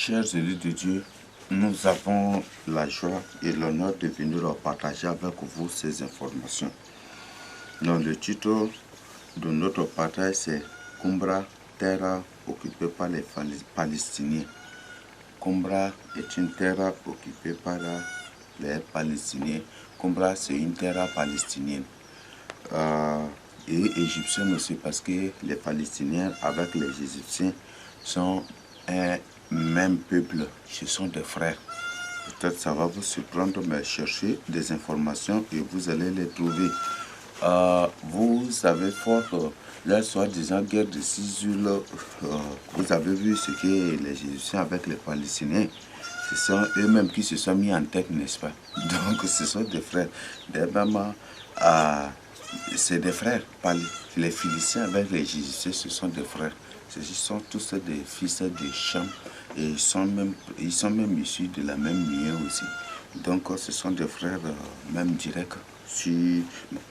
Chers élus de Dieu, nous avons la joie et l'honneur de venir partager avec vous ces informations. Donc, le titre de notre partage, c'est Kumbra, terre occupée par les Palestiniens. Kumbra est une terre occupée par les Palestiniens. Kumbra, c'est une terre palestinienne. Et égyptienne aussi, parce que les Palestiniens avec les Égyptiens sont un même peuple, ce sont des frères. Peut-être ça va vous surprendre, mais cherchez des informations et vous allez les trouver. Vous savez fort que la soi-disant guerre de Sisul, vous avez vu ce que les Égyptiens avec les Palestiniens, ce sont eux-mêmes qui se sont mis en tête, n'est-ce pas? Donc ce sont des frères. C'est des frères. Les Philistins avec les Égyptiens, ce sont des frères. Ce sont tous des fils de Cham et ils sont même issus de la même lignée aussi. Donc ce sont des frères même directs.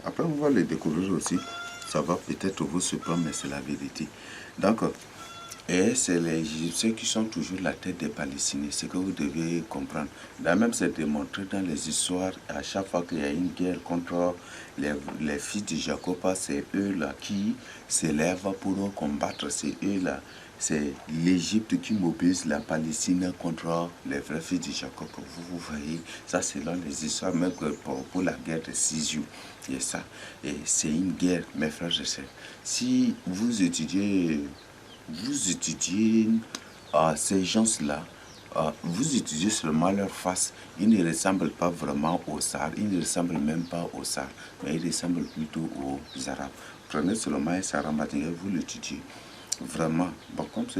Après on va les découvrir aussi. Ça va peut-être vous surprendre, mais c'est la vérité. Donc, et c'est les Égyptiens qui sont toujours la tête des Palestiniens, c'est ce que vous devez comprendre. Même c'est démontré dans les histoires, à chaque fois qu'il y a une guerre contre les fils de Jacob, c'est eux-là qui s'élèvent pour combattre, c'est eux-là. C'est l'Égypte qui mobilise la Palestine contre les vrais fils de Jacob. Vous voyez, ça c'est dans les histoires, même pour la guerre de 6 jours. Et ça, et c'est une guerre, mes frères et sœurs. Si vous étudiez ces gens-là, vous étudiez seulement leur face. Ils ne ressemblent pas vraiment aux Sards, ils ne ressemblent même pas aux Sards, mais ils ressemblent plutôt aux Arabes. Prenez seulement un Saramatinga, vous l'étudiez. Vraiment, bon, comme ce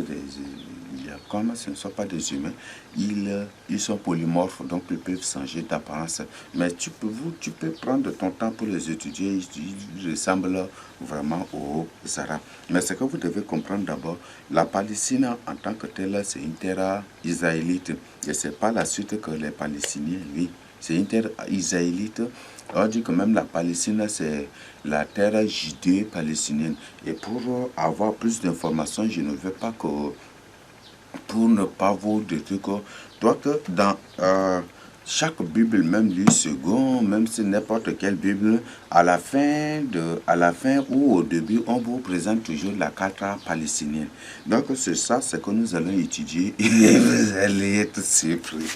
ne sont pas des humains, ils sont polymorphes, donc ils peuvent changer d'apparence. Mais tu peux prendre ton temps pour les étudier, ils ressemblent vraiment aux Arabes. Mais ce que vous devez comprendre d'abord, la Palestine en tant que telle, c'est une terre israélite. Et ce n'est pas la suite que les Palestiniens vivent. C'est une terre israélite. On dit que même la Palestine, c'est la terre judéo-palestinienne. Et pour avoir plus d'informations, je ne veux pas que, pour ne pas vous détruire, toi que dans chaque Bible, même du second, même si n'importe quelle Bible, à la fin ou au début, on vous présente toujours la carte palestinienne. Donc c'est ça, c'est que nous allons étudier et vous allez être surpris.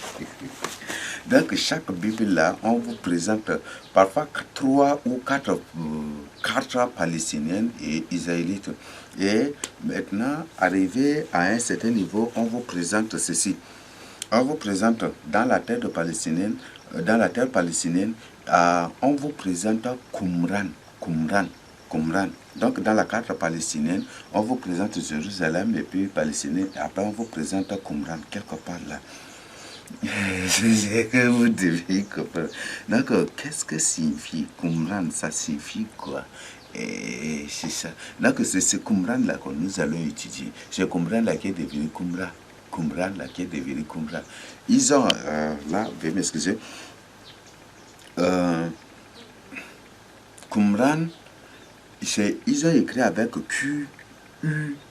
Donc chaque Bible là, on vous présente parfois 3 ou 4 cartes palestiniennes et israélites. Et maintenant, arrivé à un certain niveau, on vous présente ceci. On vous présente dans la terre palestinienne, on vous présente Qumran. Donc dans la carte palestinienne, on vous présente Jérusalem et puis Palestine. Après on vous présente Qumran quelque part là. C'est que vous devez comprendre. Donc, qu'est-ce que signifie Qumran? Ça signifie quoi? Et c'est ça. Donc, c'est ce Qumran-là que nous allons étudier. C'est Qumran-là qui est devenu Qumran. Qumran-là qui est devenu Qumran. Ils ont, là, veuillez m'excuser. Qumran, ils ont écrit avec Q-U-M-R-A-N.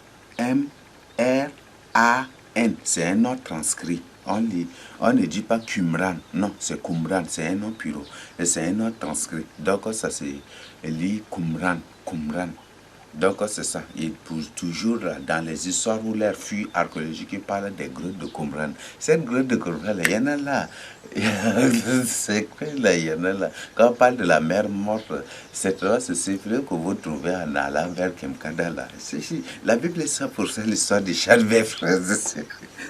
C'est un nom transcrit. On ne dit pas Qumran, non, c'est Qumran, c'est un nom puro, et c'est un nom transcrit. Donc ça c'est lit Qumran. Donc c'est ça, et pour toujours dans les histoires où l'air fut archéologique, ils parlent des grottes de Qumran. Cette grotte de Qumran, il y en a là. C'est quoi là, il y en a là. Quand on parle de la mer morte, c'est vrai que vous trouvez en allant vers Kemkada là. La Bible est ça pour ça, l'histoire de Charles, mes frères.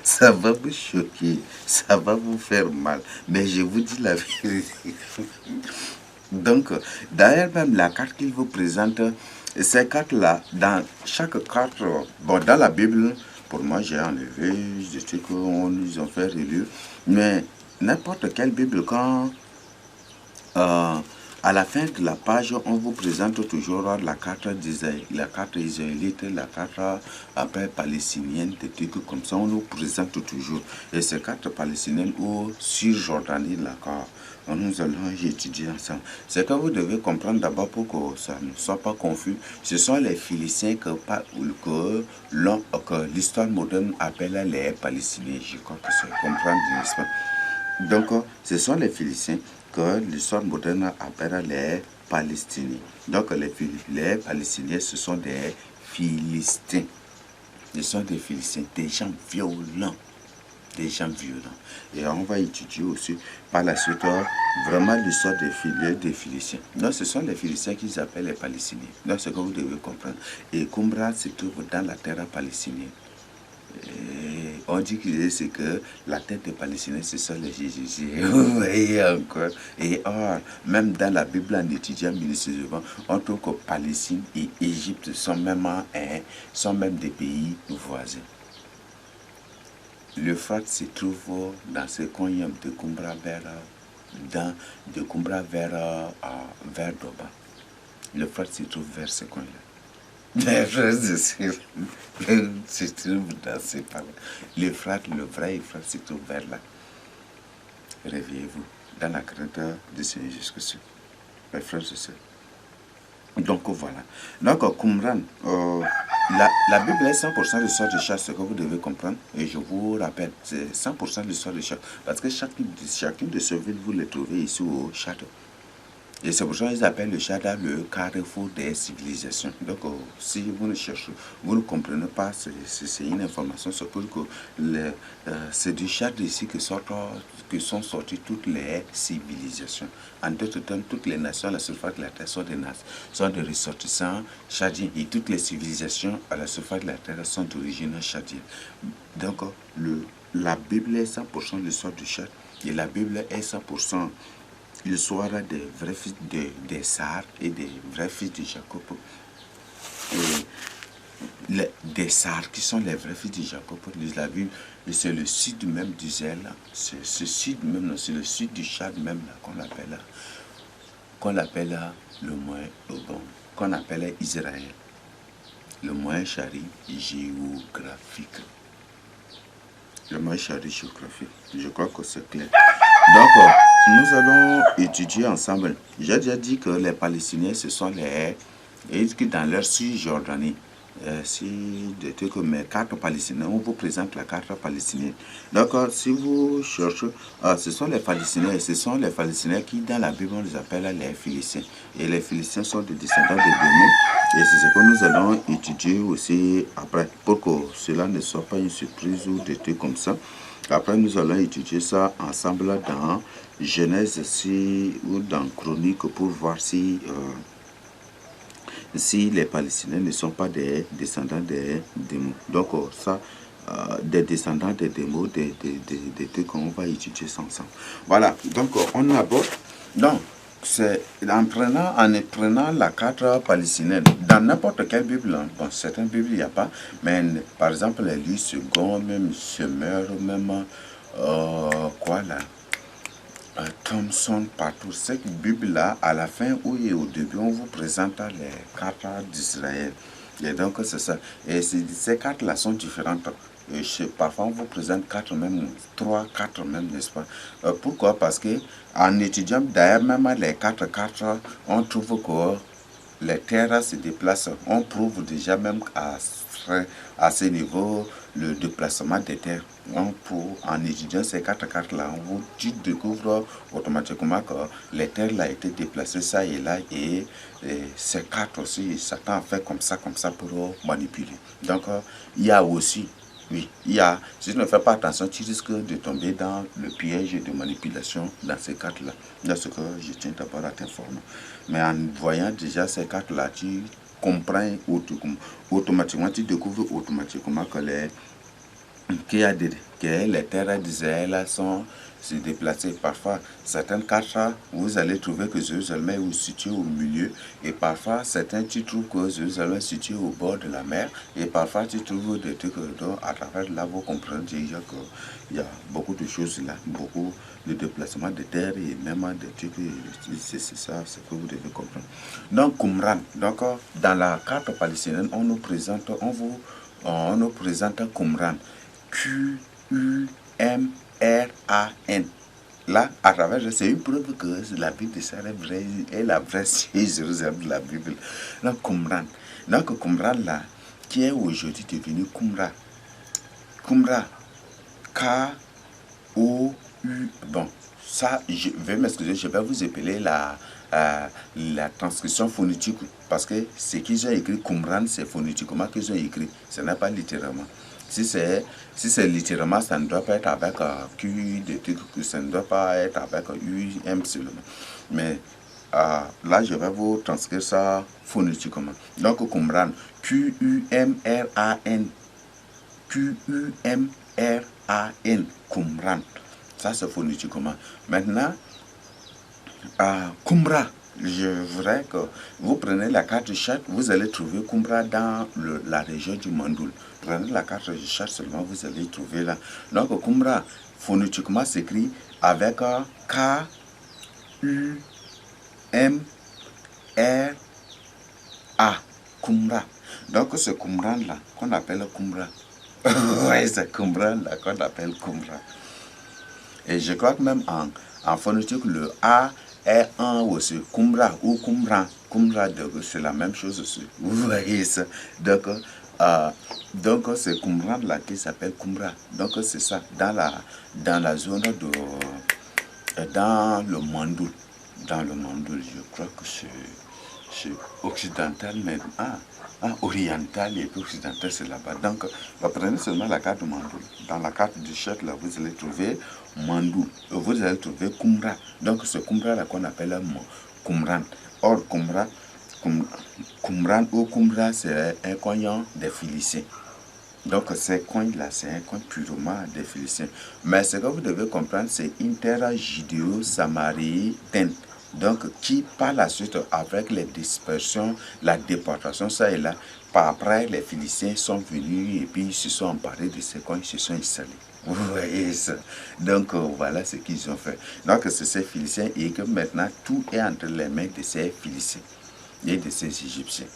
Ça va vous choquer, ça va vous faire mal, mais je vous dis la vérité. Donc, d'ailleurs, même la carte qu'il vous présente, ces cartes-là, dans chaque carte, bon, dans la Bible, pour moi, j'ai enlevé, je sais qu'on nous a fait relire, mais n'importe quelle Bible, quand À la fin de la page, on vous présente toujours la carte israélite, la carte après palestinienne, des trucs comme ça, on nous présente toujours. Et ces cartes palestiniennes ou sur Jordanie, d'accord, nous allons étudier ensemble. C'est que vous devez comprendre d'abord pour que ça ne soit pas confus. Ce sont les Philistins que l'histoire moderne appelle les Palestiniens. Je crois que c'est comprendre, n'est-ce pas? Donc, ce sont les Philistins que l'histoire moderne appelle les Palestiniens. Donc, les Palestiniens, ce sont des Philistins. Ce sont des Philistins, des gens violents. Des gens violents. Et on va étudier aussi par la suite vraiment l'histoire des Philistins. Donc, ce sont les Philistins qu'ils appellent les Palestiniens. Donc, c'est ce que vous devez comprendre. Et Qumran se trouve dans la terre palestinienne. Et on dit que c'est que la tête des Palestiniens, ce sont les Jésus. Et encore. Et or, même dans la Bible, en étudiant minutieusement, on trouve que Palestine et Égypte sont même des pays voisins. L'Euphrate se trouve dans ce coin de Qumran vers Doba. L'Euphrate se trouve vers ce coin-là. Les frères se trouvent dans ces paroles. L'Euphrate, le vrai Euphrate se trouve vers là. Réveillez-vous dans la crainte du Seigneur Jésus-Christ. Mes frères et sœurs. Donc voilà. Donc Qumran, la Bible est 100% l'histoire de chasse, ce que vous devez comprendre. Et je vous rappelle, c'est 100% l'histoire de chasse. Parce que chacune de ces villes, vous les trouvez ici au Tchad. Et c'est pour ça qu'ils appellent le Tchad le carrefour des civilisations. Donc, si vous ne cherchez, vous ne comprenez pas, c'est une information sur que c'est du Tchad ici que sont sorties toutes les civilisations. En d'autres termes, toutes les nations à la surface de la Terre sont des ressortissants tchadiens. Et toutes les civilisations à la surface de la Terre sont d'origine tchadienne. Donc, la Bible est 100% l'histoire du Tchad. Et la Bible est 100% l'histoire des vrais fils des Sars et des vrais fils de Jacob. Et des Sars qui sont les vrais fils de Jacob. La Bible, c'est le sud même d'Israël. C'est ce sud même, c'est le sud du Tchad même qu'on appelle le moyen qu'on appelle Israël. Le moyen chari géographique. Le moyen chari géographique. Je crois que c'est clair. Donc, nous allons étudier ensemble. J'ai déjà dit que les Palestiniens, ce sont dans leur Cisjordanie. Mes cartes palestiniennes, on vous présente la carte palestinienne. Donc, si vous cherchez, ce sont les Palestiniens, et ce sont les Palestiniens qui, dans la Bible, on les appelle les Philistins. Et les Philistins sont des descendants de Bénin. Et c'est ce que nous allons étudier aussi après, pour que cela ne soit pas une surprise ou des trucs comme ça. Après, nous allons étudier ça ensemble dans Genèse ou dans Chronique pour voir si les Palestiniens ne sont pas des descendants des démons. Donc, des descendants des démons, des trucs qu'on va étudier ça ensemble. Voilà, donc on aborde. Donc, c'est en prenant la carte palestinienne, dans n'importe quelle Bible, bon, certaines Bibles, il n'y a pas, mais par exemple, les livres seconds, même Semeur, même, Thomson, partout, cette Bible-là, à la fin ou au début, on vous présente les cartes d'Israël. Et donc, c'est ça. Et ces cartes-là sont différentes. Parfois, on vous présente 4 même, 3, 4 même, n'est-ce pas? Pourquoi? Parce que en étudiant d'ailleurs même les 4 cartes, on trouve que les terres se déplacent. On prouve déjà même à ce niveau le déplacement des terres. En étudiant ces 4 cartes-là, tu découvres automatiquement que les terres ont été déplacées ça et là. Et ces cartes aussi, Satan a fait comme ça pour manipuler. Donc, il y a aussi. Oui, si tu ne fais pas attention, tu risques de tomber dans le piège de manipulation dans ces cartes-là. C'est ce que je tiens d'abord à t'informer. Mais en voyant déjà ces cartes-là, tu comprends automatiquement, tu découvres automatiquement que que les terres d'Israël sont se déplacer. Parfois, certaines cartes, vous allez trouver que Jérusalem est situé au milieu. Et parfois, certains, tu trouves que Jérusalem est situé au bord de la mer. Et parfois, tu trouves des trucs dont, à travers là, vous comprenez déjà qu'il y a beaucoup de choses là, beaucoup de déplacements de terre et même des trucs. C'est ça, c'est que vous devez comprendre. Donc, Qumran. Donc, dans la carte palestinienne, on nous présente Qumran. Qumran. Là, à travers, c'est une preuve que la Bible de Sarah est la vraie Jérusalem de la Bible. Donc, Qumran. Donc, Qumran, là, qui est aujourd'hui devenu Qumra. Qumra. K-O-U. Bon, ça, je vais m'excuser, je vais vous appeler la transcription phonétique. Parce que ce qu'ils ont écrit, Qumran, c'est phonétiquement qu'ils ont écrit. Ce n'est pas littéralement. Si c'est littéralement, ça ne doit pas être avec Q, des trucs, ça ne doit pas être avec UM seulement. Mais là, je vais vous transcrire ça phonétiquement. Donc, Qumran, Q-U-M-R-A-N. Q-U-M-R-A-N. Qumran. Ça, c'est phonétiquement. Maintenant, Qumra. Je voudrais que vous preniez la carte de Tchad, vous allez trouver Qumra dans la région du Mandoul. Prenez la carte de Tchad seulement, vous allez trouver là. Donc, Qumra, phonétiquement, s'écrit avec K-U-M-R-A. Qumra. Donc, ce Qumran là, qu'on appelle Qumra. Oui, c'est Qumran là, qu'on appelle Qumra. Et je crois que même en phonétique, le A est un aussi. Qumra ou Qumran. Qumra, c'est la même chose aussi. Vous voyez ça. Donc c'est Qumran là qui s'appelle Qumra. Donc, c'est ça. Dans la zone de. Dans le Mandoul. Dans le Mandoul, je crois que c'est occidental, mais. Oriental et occidental, c'est là-bas. Donc, vous prenez seulement la carte de Mandoul. Dans la carte du Tchad, là, vous allez trouver Mandoul. Vous allez trouver Qumra. Donc, ce Qumra-là qu'on appelle Qumran. Or, Qumran ou Qumra, c'est un coin des Philistins. Donc, ces coins-là, c'est un coin purement des Philistins. Mais ce que vous devez comprendre, c'est une terre judéo-samaritaine. Donc, qui par la suite, avec les dispersions, la déportation, ça et là, par après, les Philistins sont venus et puis ils se sont emparés de ces coins, ils se sont installés. Vous voyez ça? Donc, voilà ce qu'ils ont fait. Donc, c'est ces Philistins et que maintenant, tout est entre les mains de ces Philistins et de ces Égyptiens.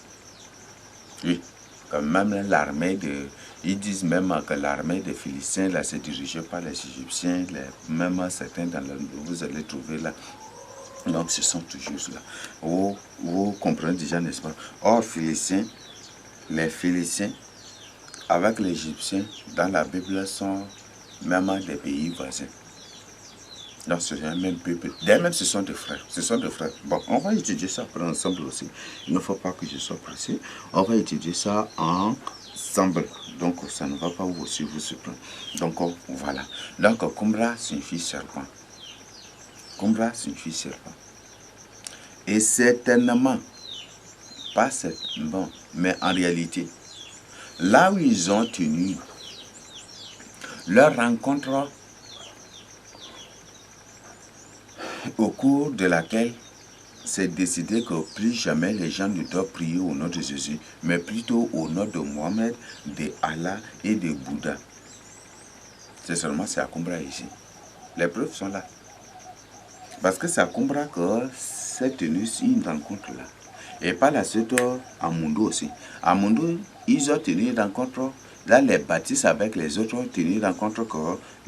Oui, comme même l'armée de... Ils disent même que l'armée des Philistins, là, c'est dirigée par les Égyptiens, même certains dans le... Vous allez trouver là. Donc, ce sont toujours là. Vous comprenez déjà, n'est-ce pas? Or, les Philistins, avec les Égyptiens, dans la Bible, sont même des pays voisins. Donc, c'est un même peuple. D'ailleurs, ce sont des frères. Ce sont des frères. Bon, on va étudier ça ensemble aussi. Il ne faut pas que je sois pressé. On va étudier ça ensemble. Donc, ça ne va pas aussi vous surprendre. Donc, voilà. Donc, Qumra signifie serpent. Qumra signifie serpent. Et certainement, pas certainement, mais en réalité, là où ils ont tenu leur rencontre au cours de laquelle c'est décidé que plus jamais les gens ne doivent prier au nom de Jésus, mais plutôt au nom de Mohamed, de Allah et de Bouddha. C'est seulement à Qumra ici. Les preuves sont là. Parce que c'est à Qumra que c'est tenu une rencontre là. Et par la suite, à Mundo aussi. À Mundo, ils ont tenu une rencontre. Là, les baptistes avec les autres ont tenu une rencontre,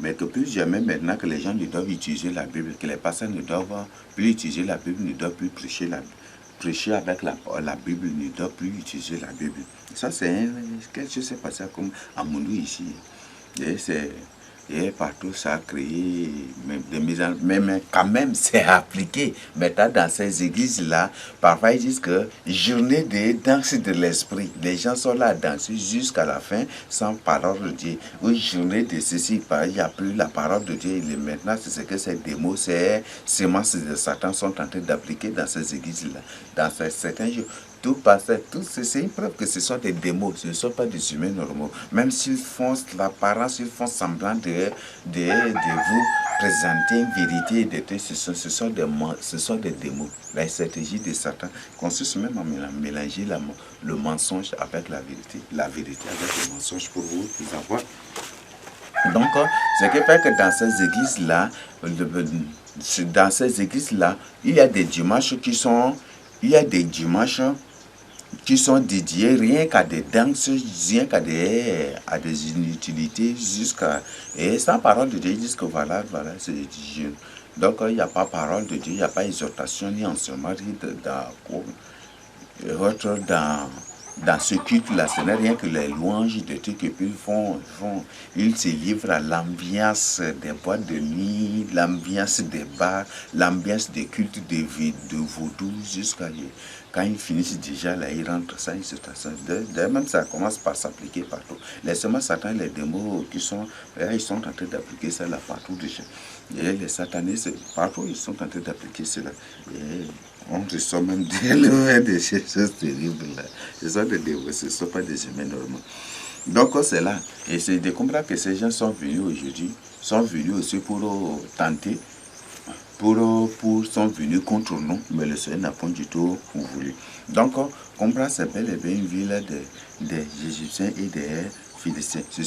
mais que plus jamais maintenant que les gens ne doivent utiliser la Bible, que les pasteurs ne doivent plus utiliser la Bible, ne doivent plus prêcher avec la Bible, ne doivent plus utiliser la Bible. Ça, c'est quelque chose qui s'est passé comme à Mundo ici. Et partout, ça a créé des mises en... Mais quand même, c'est appliqué. Maintenant, dans ces églises-là, parfois, ils disent que journée de danse de l'esprit. Les gens sont là à danser jusqu'à la fin sans parole de Dieu. Oui, journée de ceci, il n'y a plus la parole de Dieu. Et maintenant, c'est ce que ces démos, ces semences de Satan sont en train d'appliquer dans ces églises-là. Dans certains jours. tout passait, tout, c'est une preuve que ce sont des démons, ce ne sont pas des humains normaux. Même s'ils font l'apparence, ils font semblant de vous présenter une vérité, ce sont des démons. La stratégie de Satan consiste même à mélanger le mensonge avec la vérité avec le mensonge pour vous avoir. Donc, ce qui fait que dans ces églises-là, il y a des dimanches qui sont dédiés rien qu'à des danses, rien qu'à des inutilités, et sans parole de Dieu, ils disent que voilà, c'est des dieux. Donc, il n'y a pas parole de Dieu, il n'y a pas exhortation, ni enseignement, dans ce culte-là, ce n'est rien que les louanges de Dieu qu'ils font. Ils se livrent à l'ambiance des boîtes de nuit, l'ambiance des bars, l'ambiance des cultes de vaudou, jusqu'à quand ils finissent déjà là, ils rentrent ça, ils se tassent. Même ça commence par s'appliquer partout. Les semences Satan, les démons ils sont en train d'appliquer ça là partout déjà. Et les satanistes, partout, ils sont en train d'appliquer cela. Et on ressort même des choses terribles là. Ce sont des démons, ce ne sont pas des humains normaux. Donc c'est là. Et c'est de comprendre que ces gens sont venus aujourd'hui, sont venus aussi pour tenter, sont venus contre nous, mais le Seigneur n'a pas du tout voulu. Donc, comprendre c'est bel et bien une ville des Égyptiens et des Philistins. Ce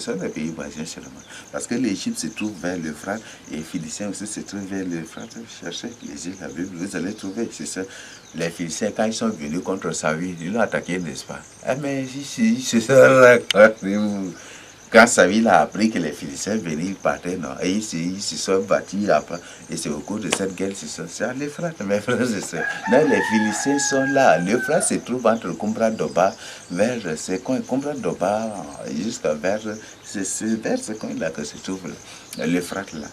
sont des pays voisins seulement. Parce que l'Égypte se trouve vers l'Euphrate et les Philistins aussi se trouvent vers l'Euphrate. Cherchez, lisez la Bible, vous allez trouver. C'est ça. Les Philistins, quand ils sont venus contre Saül, ils l'ont attaqué, n'est-ce pas? Ah, mais si, c'est ça là. Quand Saül a appris que les Philistins venaient, ils partaient, non, et ils se sont battus après. Et c'est au cours de cette guerre, c'est à l'Euphrate, mes frères et sœurs. Donc les Philistins sont là. L'Euphrate se trouve entre Kumbra Doba, vers c'est quand Kumbra Doba, jusqu'à vers, c'est vers ce coin-là que se trouve l'Euphrate là.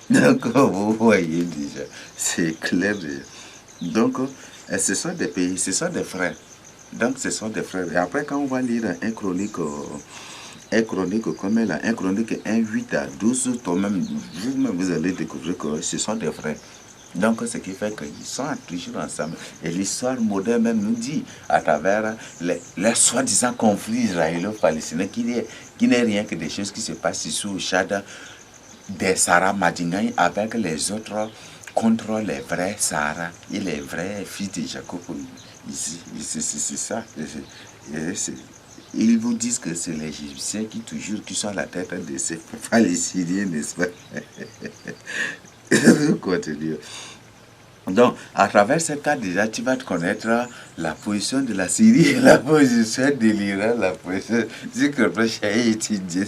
Donc, vous voyez déjà, c'est clair déjà. Donc, ce sont des pays, ce sont des frères. Donc, ce sont des frères. Et après, quand on va lire un chronique comme là, un chronique 1, 8 à 12, vous-même, vous allez découvrir que ce sont des frères. Donc, ce qui fait qu'ils sont toujours ensemble. Et l'histoire moderne même nous dit, à travers les soi-disant conflits israélo-palestiniens, qui n'est rien que des choses qui se passent ici au Tchad, des Sarah Madingaï avec les autres contre les vrais Sarah et les vrais fils de Jacob. C'est ça. Ils vous disent que c'est les Égyptiens qui sont à la tête de ces Palestiniens, n'est-ce pas? Continue. Donc, à travers ce cas, déjà, tu vas te connaître la position de la Syrie, la position de l'Iran, la position... Je crois que j'ai étudié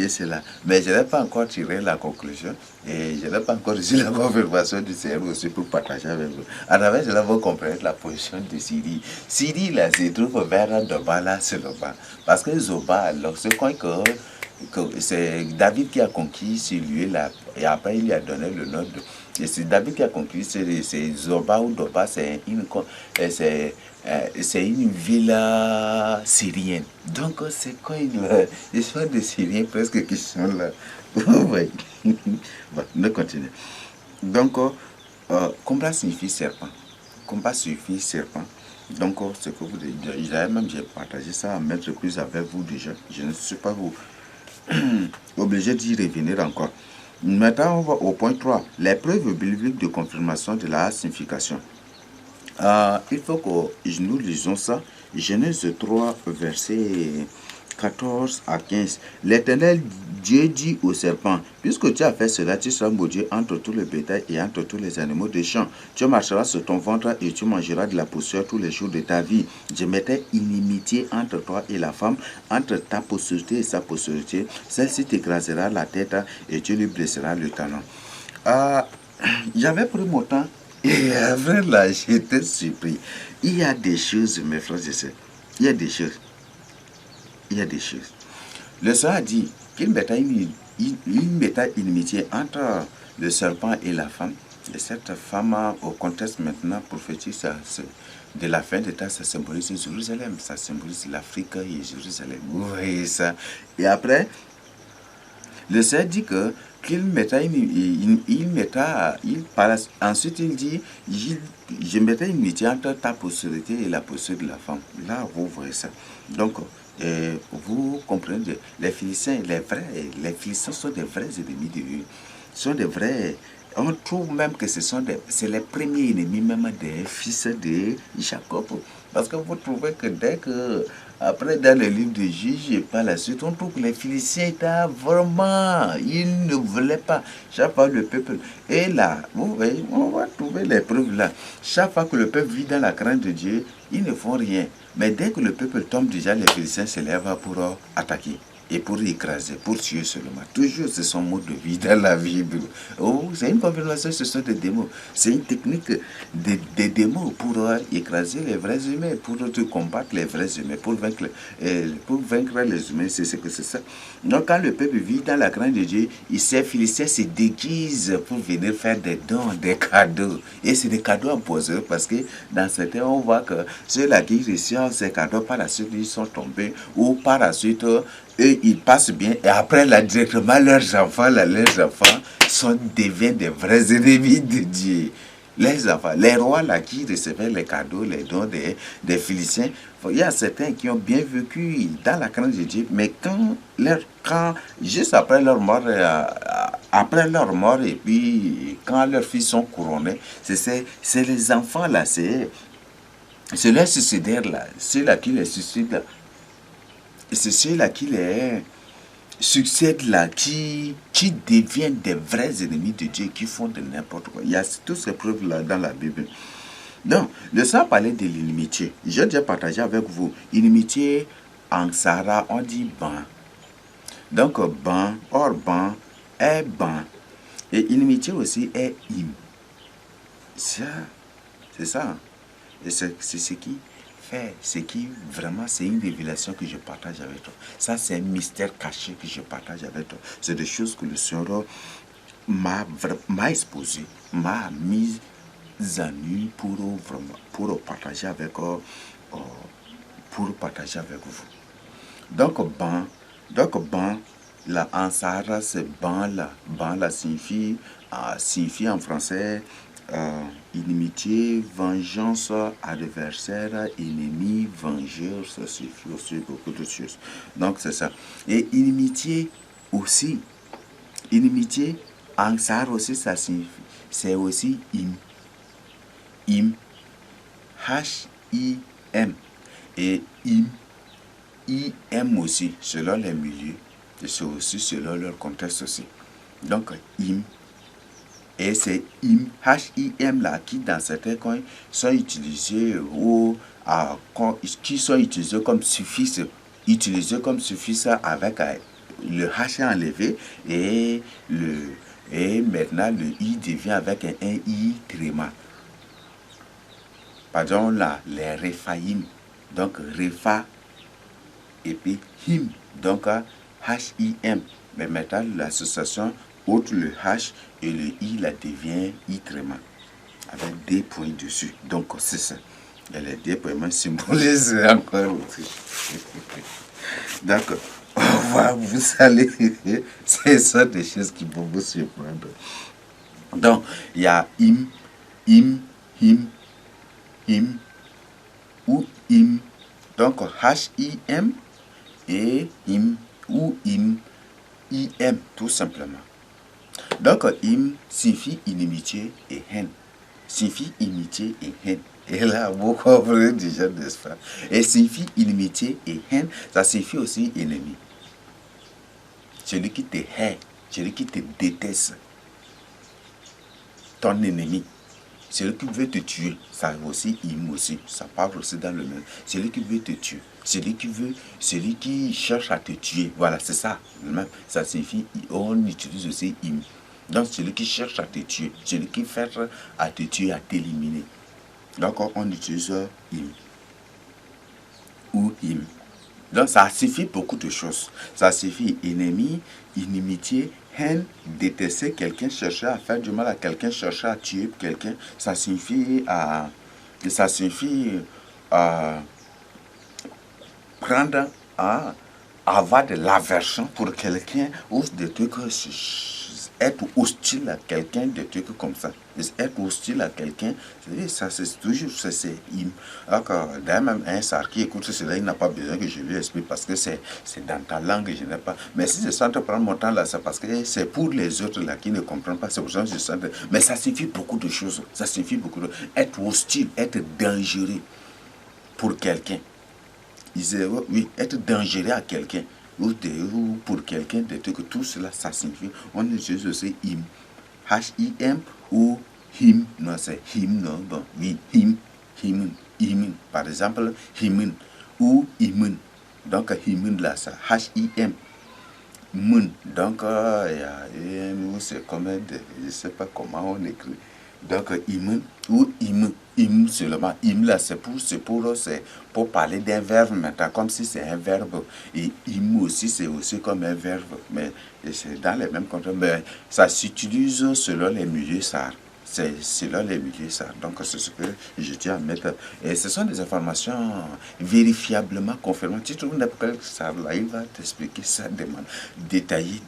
cela. Mais je n'ai pas encore tiré la conclusion et je n'ai pas encore reçu la confirmation du Seigneur aussi pour partager avec vous. À travers cela, vous comprenez la position de Syrie. Syrie, là, se trouve vers Doba, là, c'est Doba. Parce que Zoba, alors, c'est quoi que c'est David qui a conquis ce lieu-là et après il lui a donné le nom de... Et c'est David qui a conquis, c'est Zoba ou Doba, c'est une ville syrienne. Donc c'est quoi ils sont des Syriens presque qui sont là. Oui. Bon, on continue. Donc, combat signifie serpent. Combat signifie serpent. Donc, ce que vous dites, j'ai partagé ça à mettre plus avec vous déjà. Je ne suis pas vous obligé d'y revenir encore. Maintenant, on va au point 3. Les preuves bibliques de confirmation de la signification. Il faut que nous lisons ça. Genèse 3, verset 14 à 15. L'Éternel Dieu dit au serpent, puisque tu as fait cela, tu seras maudit entre tout le bétail et entre tous les animaux des champs. Tu marcheras sur ton ventre et tu mangeras de la poussière tous les jours de ta vie. Je mettrai inimitié entre toi et la femme, entre ta postérité et sa postérité. Celle-ci t'écrasera la tête et tu lui blesseras le talon. J'avais pris mon temps et après là, j'étais surpris. Il y a des choses, mes frères et sœurs. Il y a des choses. Le Seigneur a dit qu'il mettait une inimitié entre le serpent et la femme. Et cette femme, au contexte maintenant prophétique, de la fin des temps, ça symbolise Jérusalem, ça symbolise l'Afrique et Jérusalem. Vous voyez ça. Et après, le Seigneur dit que ensuite il dit, je mettrai une amitié entre ta postérité et la postérité de la femme. Là, vous voyez ça. Donc, vous comprenez, les Philistins, les Philistins sont des vrais ennemis de Dieu. Sont des vrais. On trouve même que c'est les premiers ennemis même des fils de Jacob. Parce que vous trouvez que dès que, après dans le livre de Juges et par la suite, on trouve que les Philistins étaient vraiment, ils ne voulaient pas. Chaque fois le peuple, et là, vous voyez, on va trouver les preuves là. Chaque fois que le peuple vit dans la crainte de Dieu, ils ne font rien. Mais dès que le peuple tombe, déjà les Philistins se lèvent pour attaquer. Et pour écraser, pour tuer seulement. Toujours, c'est son mode de vie dans la Bible. Oh, c'est une confirmation, ce sont des démons. C'est une technique des démons pour écraser les vrais humains, pour combattre les vrais humains, pour vaincre les humains, c'est ce que c'est ça. Donc, quand le peuple vit dans la crainte de Dieu, ces Philistins se déguisent pour venir faire des dons, des cadeaux. Et c'est des cadeaux empoisonnés parce que dans certains, on voit que ceux-là qui reçoivent ces cadeaux, par la suite, ils sont tombés, ou par la suite, eux, ils passent bien, et après, là, directement, leurs enfants deviennent des vrais ennemis de Dieu. Les enfants, les rois là qui recevaient les cadeaux, les dons des Philistins, il y a certains qui ont bien vécu dans la crainte de Dieu, mais juste après leur mort, et puis quand leurs fils sont couronnés, c'est les enfants là, c'est les suicidaires là, ceux-là qui les suicident, c'est ceux-là qui les succèdent là, qui deviennent des vrais ennemis de Dieu, qui font de n'importe quoi. Il y a toutes ces preuves là dans la Bible. Donc, le sang parlait de l'inimitié. J'ai déjà partagé avec vous. Inimitié, en Sahara, on dit ban. Donc, ban, or ban, est ban. Et inimitié aussi est im. Ça, c'est ça. Et c'est ce qui fait, vraiment, c'est une révélation que je partage avec toi. Ça, c'est un mystère caché que je partage avec toi. C'est des choses que le Seigneur m'a exposé, m'a mis en nu pour partager avec vous. Donc, ban, là, en Sahara, c'est ban là. Ban là signifie en français inimitié, vengeance, adversaire, ennemi, vengeur, ça signifie aussi beaucoup de choses. Donc, c'est ça. Et inimitié, en Sahara aussi, ça signifie, c'est aussi im, H-I-M. Et im aussi, selon les milieux, et c'est aussi selon leur contexte aussi. Donc, im, et c'est im, H-I-M là, qui dans certains coins sont utilisés qui sont utilisés comme suffixe, avec le H enlevé et maintenant le I devient avec un I tréma. Par exemple là, les Rephaïm, donc Repha et puis him, donc H-I-M. Mais maintenant l'association outre le H et le I la devient I tréma avec des points dessus. Donc c'est ça. Et les deux points symbolisent encore autre. Donc vous allez, c'est ça des choses qui vont vous surprendre. Donc il y a im, him, ou im. Donc H-I-M et im ou im, I-M tout simplement. Donc im signifie inimitié et haine. Et là, vous comprenez déjà, n'est-ce pas? Et signifie inimitié et haine, ça signifie aussi ennemi. Celui qui te hait, celui qui te déteste, ton ennemi. Celui qui veut te tuer, ça aussi, ça parle aussi dans le même. Celui qui veut te tuer, celui qui cherche à te tuer, voilà, c'est ça. Ça signifie, on utilise aussi im. Donc, celui qui cherche à te tuer, celui qui fait à te tuer, à t'éliminer. Donc, on utilise im ou im. Donc, ça signifie beaucoup de choses. Ça signifie ennemi, inimitié, haine, détester quelqu'un, chercher à faire du mal à quelqu'un, chercher à tuer quelqu'un. Ça signifie prendre avoir de l'aversion pour quelqu'un ou des trucs être hostile à quelqu'un, des trucs comme ça. Être hostile à quelqu'un, ça c'est toujours, c'est alors d'ailleurs même un sar qui écoute cela, il n'a pas besoin que je lui explique parce que c'est dans ta langue, je n'ai pas. Mais si je sens de prendre mon temps là, c'est parce que c'est pour les autres là qui ne comprennent pas, c'est pour ça que je sens mais ça signifie beaucoup de choses, ça signifie beaucoup de... Être hostile, être dangereux pour quelqu'un. Oui, être dangereux à quelqu'un ou pour quelqu'un, des trucs, tout cela, ça signifie, on utilise aussi him, H-I-M ou him, non c'est him, non, bon, oui, him, par exemple, himun ou imun, donc himun là, ça, H-I-M, mun, donc, c'est comme, je ne sais pas comment on écrit. Donc, im ou im seulement. Im là, c'est pour parler d'un verbe maintenant, comme si c'est un verbe. Et im aussi, c'est aussi comme un verbe. Mais c'est dans les mêmes contextes. Mais ça s'utilise selon les milieux SAR. C'est selon les milieux SAR. Donc, c'est ce que je tiens à mettre. Et ce sont des informations vérifiablement confirmées. Tu trouves n'importe quel SAR là, il va t'expliquer ça, demande détaillé,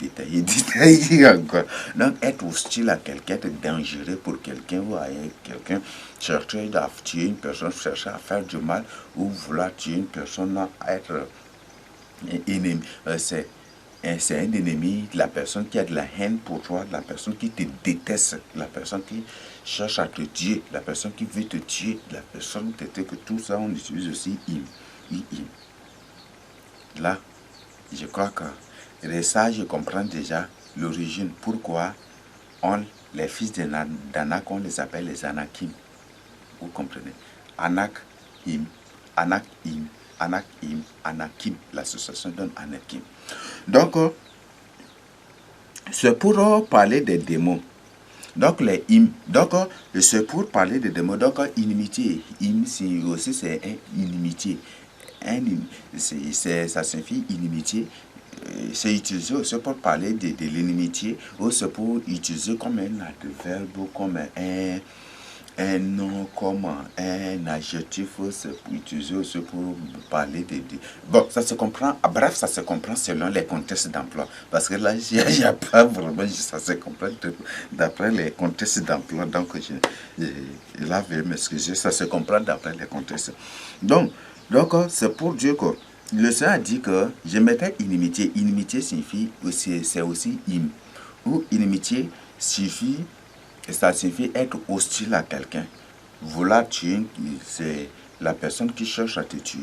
encore. Donc, être hostile à quelqu'un, être dangereux pour quelqu'un ou à quelqu'un, chercher à tuer une personne, chercher à faire du mal ou vouloir tuer une personne, être ennemi. C'est un ennemi, la personne qui a de la haine pour toi, la personne qui te déteste, la personne qui cherche à te tuer, la personne qui veut te tuer, la personne qui te que tout ça, on utilise aussi im. Là, je crois que ça, je comprends déjà l'origine. Pourquoi les fils d'Anak, on les appelle les Anakim. Vous comprenez? Anakim, Anakim. L'association donne Anakim. Donc, c'est pour parler des démons. Donc, les hymnes. Donc, c'est pour parler des démons. Donc, inimitié. Hymne, aussi, c'est inimitié. Ça signifie inimitié. C'est utilisé aussi pour parler de l'inimitié, ou c'est pour utiliser comme un adverbe, comme un nom, comme un adjectif, c'est pour utiliser aussi pour parler de... Bon, ça se comprend, bref, ça se comprend selon les contextes d'emploi. Parce que là, il n'y a pas vraiment, ça se comprend d'après les contextes d'emploi. Donc, là, je vais m'excuser, ça se comprend d'après les contextes. Donc c'est pour dire que le Seigneur a dit que je mettais inimitié. Inimitié signifie, c'est aussi im. Ou inimitié signifie, ça signifie être hostile à quelqu'un. Vouloir tuer, c'est la personne qui cherche à te tuer.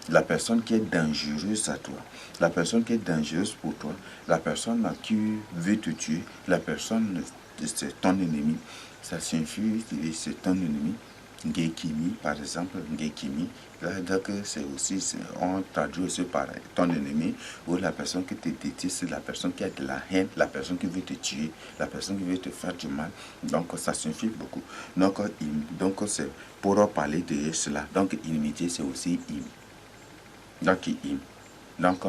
La personne qui est dangereuse à toi. La personne qui est dangereuse pour toi. La personne qui veut te tuer. La personne, c'est ton ennemi. Ça signifie, c'est ton ennemi. Ngekimi, par exemple, Ngekimi, donc c'est aussi, on traduit aussi par ton ennemi, ou la personne qui te déteste, la personne qui a de la haine, la personne qui veut te tuer, la personne qui veut te faire du mal. Donc ça signifie beaucoup. Donc c'est pour parler de cela. Donc inimitié, c'est aussi im. Donc im. Donc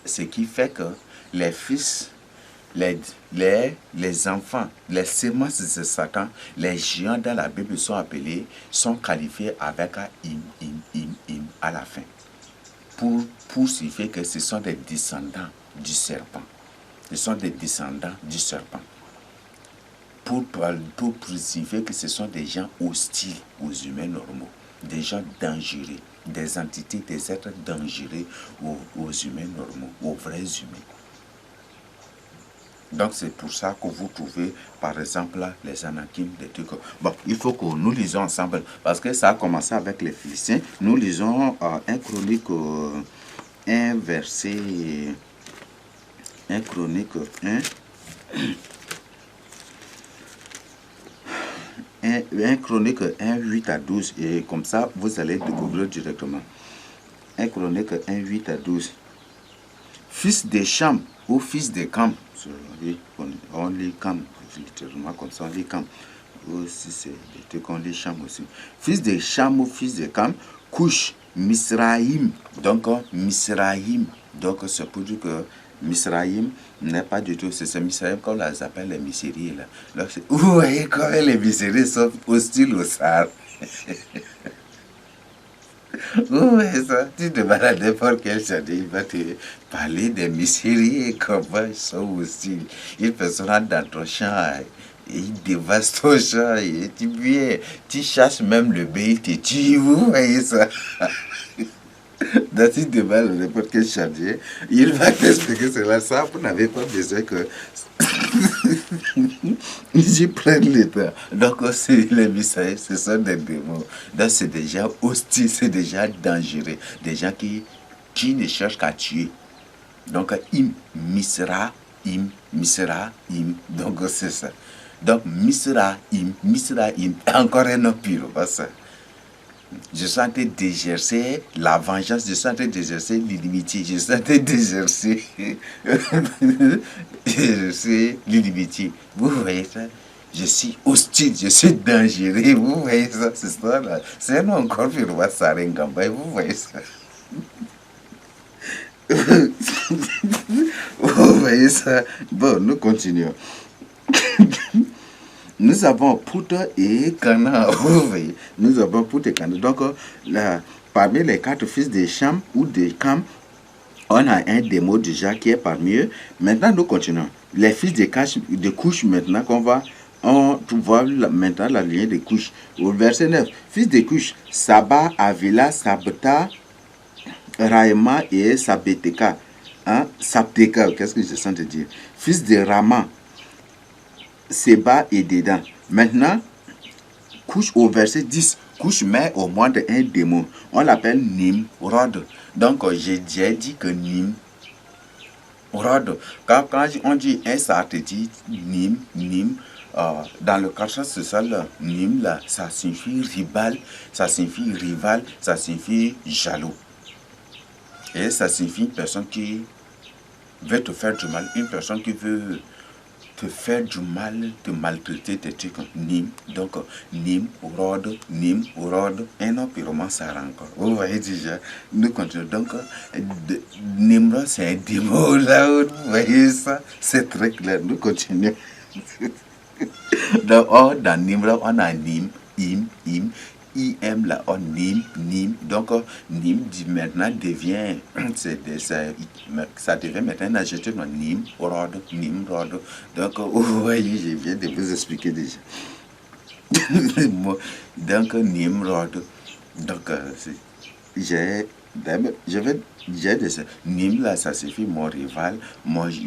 ce qui fait que les fils, les enfants, les semences de Satan, les géants dans la Bible sont qualifiés avec un im à la fin. Pour signifier que ce sont des descendants du serpent. Ce sont des descendants du serpent. Pour signifier que ce sont des gens hostiles aux humains normaux, des gens dangereux, des entités, des êtres dangereux aux humains normaux, aux vrais humains. Donc c'est pour ça que vous trouvez par exemple les Anakim, des trucs. Bon, il faut que nous lisons ensemble parce que ça a commencé avec les Philistins. Nous lisons un Chronique 1 verset 1 Chronique 1 Chronique 1 8 à 12 et comme ça vous allez découvrir directement. 1 Chronique 1 8 à 12. Fils de Cham ou fils de Cam, on lit Cam, littéralement comme ça, on lit Cam. Aussi, c'est des trucs qu'on lit Cham aussi. Fils de Cham ou fils de Cam, Couche, Misraïm. Donc, Misraïm. Donc, c'est pour dire que Misraïm n'est pas du tout, c'est Misraïm qu'on les appelle les Misséries. Là, vous voyez comment les Misséries sont hostiles au Sahara. Ouais, ça, tu te balades n'importe quel jardin, il va te parler des mysteries et comment ils sont aussi. Une personne rentre dans ton champ et il dévaste ton champ et tu viens, tu cherches même le bait, il te tue, vous voyez ça. Dans si tu te balades dans n'importe quel jardin, il va t'expliquer cela. Ça, vous n'avez pas besoin que j'y prenne le temps. Donc, c'est les messages, ce sont des démons. Donc, c'est déjà hostile, c'est déjà dangereux. Des gens qui ne cherchent qu'à tuer. Donc, misra, im. Donc, c'est ça. Donc, misra, im. Encore un autre pire. Ça. Je suis en train d'exercer la vengeance, je suis en train d'exercer l'inimitié, je suis en train d'exercer l'inimitié. Vous voyez ça? Je suis hostile, je suis dangereux. Vous voyez ça, c'est ça là. C'est un encore plus roi Sarengamba. Vous voyez ça? Vous voyez ça? Bon, nous continuons. Nous avons Poutre et Cana. Vous voyez? Nous avons Poutre et Cana. Donc, là, parmi les 4 fils de Cham ou de Cam, on a un démon déjà qui est parmi eux. Maintenant, nous continuons. Les fils de Couche, maintenant, on voit maintenant la lignée de Couche. Au verset 9, fils de Couche, Saba, Avila, Sabta, Raïma et Sabeteka. Hein? Sabteka, qu'est-ce que je sens te dire? Fils de Rama, Seba et Dédan. Maintenant, Couche au verset 10. Couche met au monde un démon. On l'appelle Nimrod. Donc, j'ai déjà dit que Nimrod. Quand on dit un sartéti, dans le quartier social, Nim, là, ça signifie rival, ça signifie jaloux. Et ça signifie une personne qui veut te faire du mal, une personne qui veut te faire du mal, te maltraiter, tes trucs. Donc, Nimrod, un autre pyromane, ça encore. Vous voyez déjà, nous continuons. Donc, Nimrod, c'est un démon là, vous voyez ça, c'est très clair, nous continuons. Donc, dans Nimrod, on a im là, on nim. Donc, nim maintenant devient, ça devient maintenant un adjectif, nimrod. Donc, vous voyez, je viens de vous expliquer déjà. Donc, Nimrod. Donc, Nim là, ça signifie mon rival,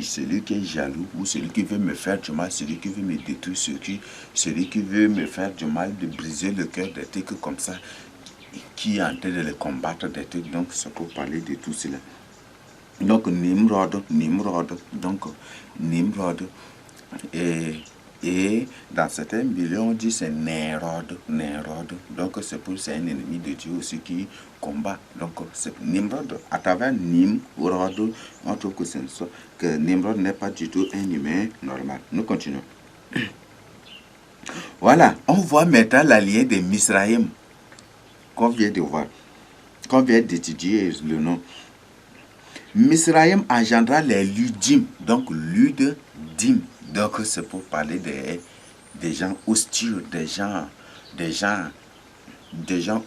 celui qui est jaloux, ou celui qui veut me faire du mal, celui qui veut me détruire, celui qui veut me faire du mal, de briser le cœur, des trucs comme ça, qui est en train de les combattre, des trucs. Donc, c'est pour parler de tout cela. Donc, Nimrod. Donc, Nimrod. Et dans certains milieux, on dit c'est Nérod. Donc, c'est un ennemi de Dieu aussi qui combat. Donc, c'est Nimrod. À travers Nimrod, on trouve que Nimrod n'est pas du tout un humain normal. Nous continuons. Voilà, on voit maintenant la lignée de Misraïm qu'on vient de voir, qu'on vient d'étudier le nom. Misraïm engendra les Ludim, donc Ludim. Donc, c'est pour parler des gens hostiles, des gens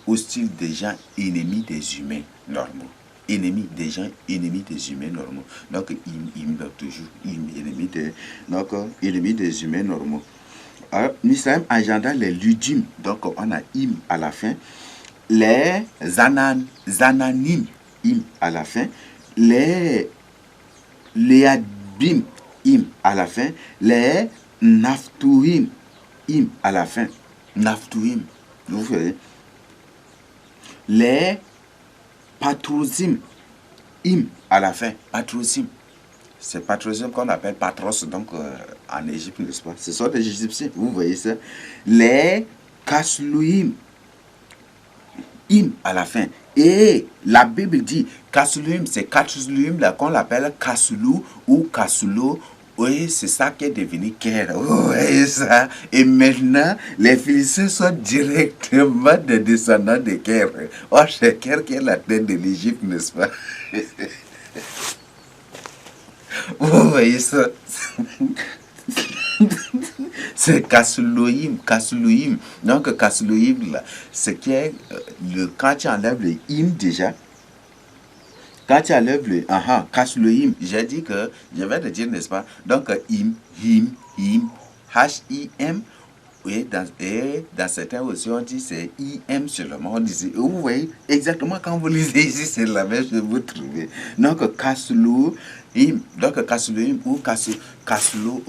hostiles, des gens ennemis des humains normaux. Ennemis des humains normaux. Donc, toujours ennemis des humains normaux. Alors, Misraïm engendra les Ludim, donc on a im à la fin. Les Zananim, im à la fin. Les Léabim, im à la fin. Les Naftouim, im à la fin. Naftouim, vous voyez. Les Patrosim, im à la fin. Patrosim. C'est Patrosim qu'on appelle Patros, donc en Égypte, n'est-ce pas? Ce sont des Égyptiens, vous voyez ça. Les Kaslouim, im à la fin. Et la Bible dit, Kaslouim, c'est Kaslouim là qu'on l'appelle Kasoulou ou Kasoulo. Oui, c'est ça qui est devenu Ker. Vous voyez ça? Et maintenant, les Philistins sont directement des descendants de Ker. Oh, c'est Ker qui est la tête de l'Égypte, n'est-ce pas? Vous voyez ça? C'est Kasloïm, Kasloïm. Donc, Kasloïm, là, c'est qui est quand tu enlèves le im déjà, quand tu enlèves le casse le him, j'ai dit que, je vais te dire, n'est-ce pas? Donc, him, H-I-M, et dans certains aussi, on dit c'est I-M seulement. On dit, vous voyez, exactement quand vous lisez ici, c'est la même chose, vous trouvez. Donc, Kaslu, him, donc Kaslu, him, ou Kaslu,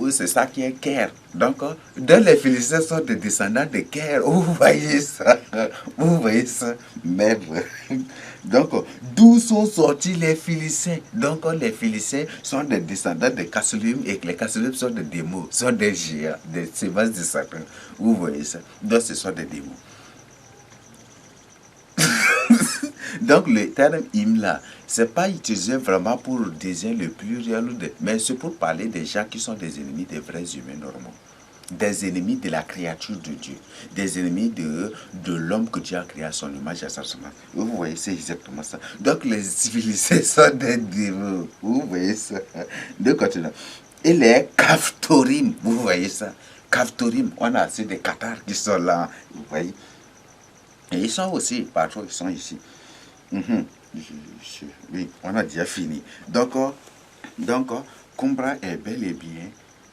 c'est ça qui est Ker. Donc, dans les Philistins sont des descendants de Ker. Vous voyez ça? Vous voyez ça? Merde. Donc, d'où sont sortis les Philistins? Donc, les Philistins sont des descendants de Kasluim et les Kasluim sont des démons, sont des géants, des sévages de Satan. Vous voyez ça? Donc, ce sont des démons. Donc, le terme hymne c'est pas utilisé vraiment pour désigner le pluriel, mais c'est pour parler des gens qui sont des ennemis des vrais humains normaux. Des ennemis de la créature de Dieu, des ennemis de l'homme que Dieu a créé à son image et à sa semence. Vous voyez, c'est exactement ça. Donc les civilisés sont des démons. Vous voyez ça. De continent. Et les Kaftorim, vous voyez ça. Kaftorim, on a assez des Qatars qui sont là. Vous voyez. Et ils sont aussi partout, ils sont ici. Oui, on a déjà fini. Donc, Kumbra est bel et bien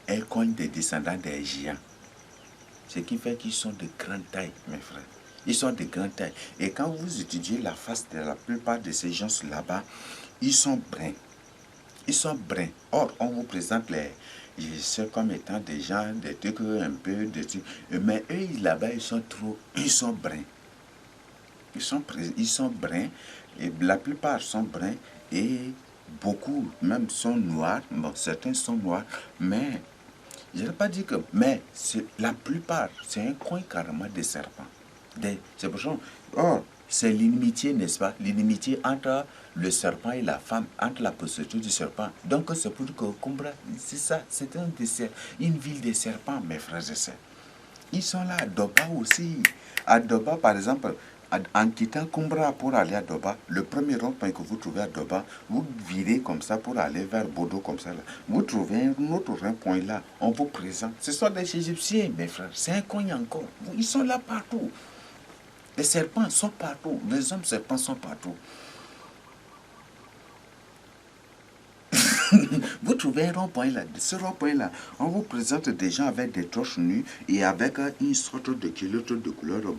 un coin des descendants des géants. Ce qui fait qu'ils sont de grande taille, mes frères. Ils sont de grande taille. Et quand vous étudiez la face de la plupart de ces gens là-bas, ils sont bruns. Ils sont bruns. Or, on vous présente les comme étant des gens, des trucs un peu, mais eux, là-bas, ils sont bruns. Ils sont bruns. Et la plupart sont bruns. Et beaucoup, même, sont noirs. Bon, certains sont noirs. Mais je n'ai pas dit que, mais la plupart, c'est un coin carrément des serpents. C'est pour ça. Or, c'est l'inimitié, n'est-ce pas? L'inimitié entre le serpent et la femme, entre la prostituée du serpent. Donc, c'est pour dire que Kumbra, c'est ça, c'est une ville des serpents, mes frères et sœurs. Ils sont là à Doba aussi. À Doba, par exemple, en quittant Kumbra pour aller à Doba, le premier rond-point que vous trouvez à Doba, vous virez comme ça pour aller vers Bodo comme ça. Là. Vous trouvez un autre rond-point là, on vous présente. Ce sont des Égyptiens, mes frères. C'est un coin encore. Ils sont là partout. Les serpents sont partout. Les hommes serpents sont partout. Vous trouvez un rond-point là. De ce rond-point là, on vous présente des gens avec des torches nues et avec une sorte de culotte de couleur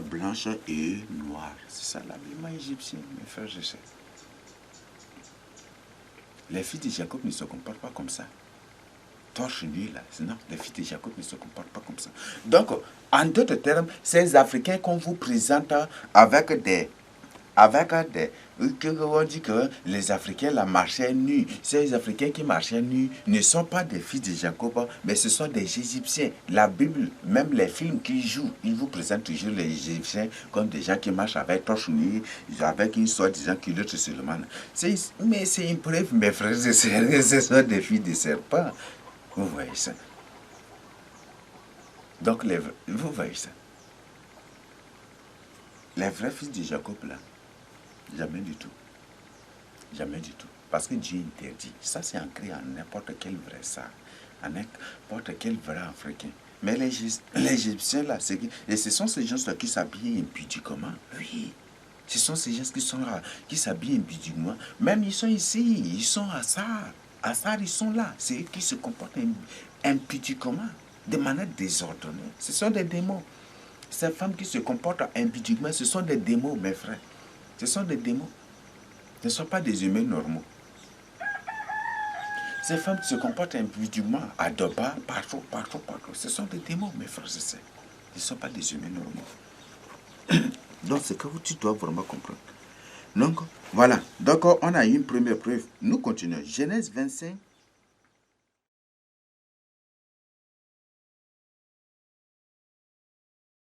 blanche et noire. C'est ça l'habillement égyptien, mes frères et sœurs. Les filles de Jacob ne se comportent pas comme ça. Torche nue là, non, les filles de Jacob ne se comportent pas comme ça. Donc, en d'autres termes, ces Africains qu'on vous présente avec des on dit que les Africains la marchaient nus. Ces Africains qui marchaient nus ne sont pas des fils de Jacob, mais ce sont des Égyptiens. La Bible, même les films qui jouent, ils vous présentent toujours les Égyptiens comme des gens qui marchent avec torche nue, avec une soi-disant culotte seulement. Mais c'est une preuve, mes frères et sœurs, ce sont des filles de serpents. Vous voyez ça. Donc, vous voyez ça. Les vrais fils de Jacob, là, jamais du tout. Jamais du tout. Parce que Dieu interdit. Ça, c'est ancré en n'importe quel vrai ça. En n'importe quel vrai africain. Mais les Égyptiens, là, et ce sont ces gens-là qui s'habillent impudiquement. Oui. Ce sont ces gens qui sont là, qui s'habillent impudiquement. Même ils sont ici, ils sont à Assar. Assar, ils sont là. C'est eux qui se comportent impudiquement, de manière désordonnée. Ce sont des démons. Ces femmes qui se comportent impudiquement, ce sont des démons, mes frères. Ce sont des démons. Ce ne sont pas des humains normaux. Ces femmes qui se comportent impudiquement à Doba, partout. Ce sont des démons, mes frères et sœurs. Ce ne sont pas des humains normaux. Donc, c'est que tu dois vraiment comprendre. Donc, voilà. Donc, on a eu une première preuve. Nous continuons. Genèse 25.